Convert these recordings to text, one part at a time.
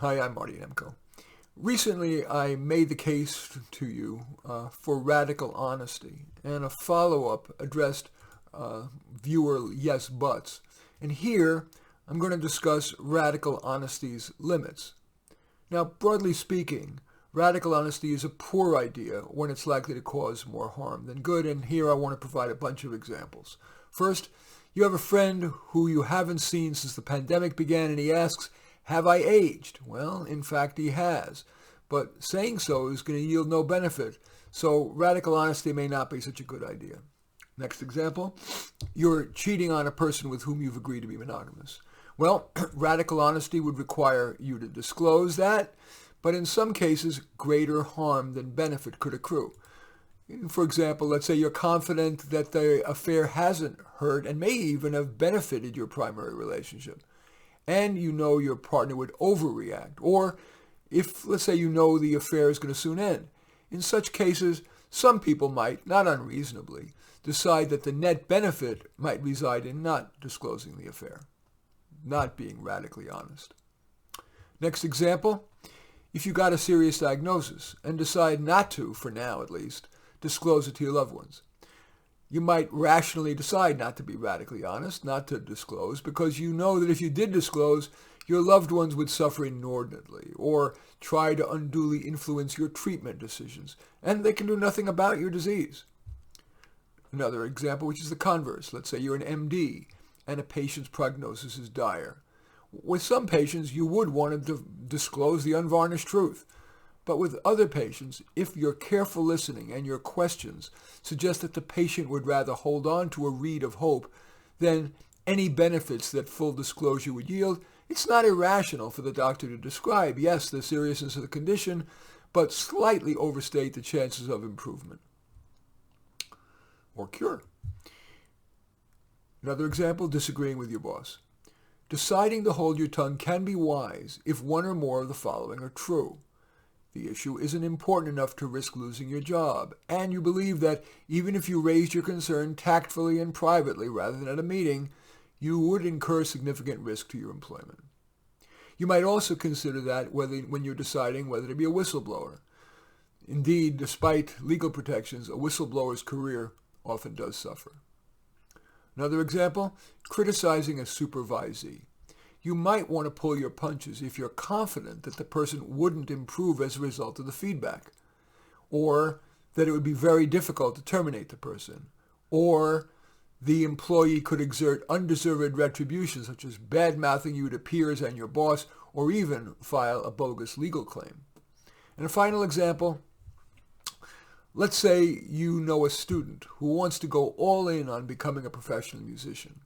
Hi, I'm Marty Nemko. Recently, I made the case to you for radical honesty, and a follow-up addressed viewer yes buts. And here, I'm going to discuss radical honesty's limits. Now, broadly speaking, radical honesty is a poor idea when it's likely to cause more harm than good, and here I want to provide a bunch of examples. First, you have a friend who you haven't seen since the pandemic began, and he asks, "Have I aged?" Well, in fact, he has. But saying so is going to yield no benefit, so radical honesty may not be such a good idea. Next example, you're cheating on a person with whom you've agreed to be monogamous. Well, radical honesty would require you to disclose that, but in some cases, greater harm than benefit could accrue. For example, let's say you're confident that the affair hasn't hurt and may even have benefited your primary relationship, and you know your partner would overreact, or if, let's say, you know the affair is going to soon end. In such cases, some people might, not unreasonably, decide that the net benefit might reside in not disclosing the affair, not being radically honest. Next example, if you got a serious diagnosis and decide not to, for now at least, disclose it to your loved ones. You might rationally decide not to be radically honest, not to disclose, because you know that if you did disclose, your loved ones would suffer inordinately or try to unduly influence your treatment decisions, and they can do nothing about your disease. Another example, which is the converse. Let's say you're an MD and a patient's prognosis is dire. With some patients, you would want to disclose the unvarnished truth. But with other patients, if your careful listening and your questions suggest that the patient would rather hold on to a reed of hope than any benefits that full disclosure would yield, it's not irrational for the doctor to describe, yes, the seriousness of the condition, but slightly overstate the chances of improvement or cure. Another example, disagreeing with your boss. Deciding to hold your tongue can be wise if one or more of the following are true. The issue isn't important enough to risk losing your job, and you believe that even if you raised your concern tactfully and privately rather than at a meeting, you would incur significant risk to your employment. You might also consider that when you're deciding whether to be a whistleblower. Indeed, despite legal protections, a whistleblower's career often does suffer. Another example, criticizing a supervisee. You might want to pull your punches if you're confident that the person wouldn't improve as a result of the feedback, or that it would be very difficult to terminate the person, or the employee could exert undeserved retribution, such as bad-mouthing you to peers and your boss, or even file a bogus legal claim. And a final example, let's say you know a student who wants to go all in on becoming a professional musician.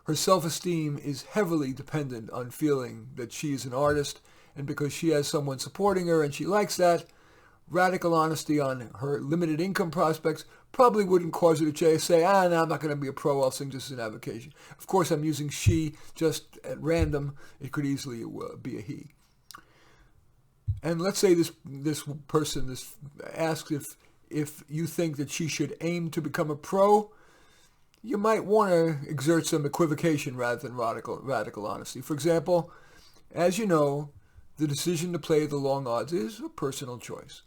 Her self-esteem is heavily dependent on feeling that she is an artist, and because she has someone supporting her and she likes that, radical honesty on her limited income prospects probably wouldn't cause her to say, no, I'm not going to be a pro, I'll sing just as an avocation. Of course, I'm using she just at random. It could easily be a he. And let's say this person asks if you think that she should aim to become a pro. You might want to exert some equivocation rather than radical honesty. For example, as you know, the decision to play the long odds is a personal choice.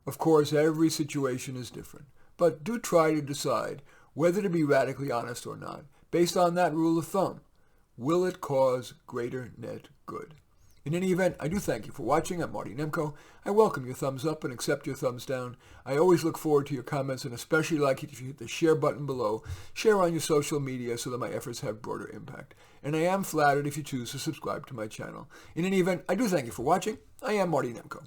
Of course, every situation is different, but do try to decide whether to be radically honest or not, based on that rule of thumb. Will it cause greater net good? In any event, I do thank you for watching. I'm Marty Nemko. I welcome your thumbs up and accept your thumbs down. I always look forward to your comments and especially like it if you hit the share button below. Share on your social media so that my efforts have broader impact. And I am flattered if you choose to subscribe to my channel. In any event, I do thank you for watching. I am Marty Nemko.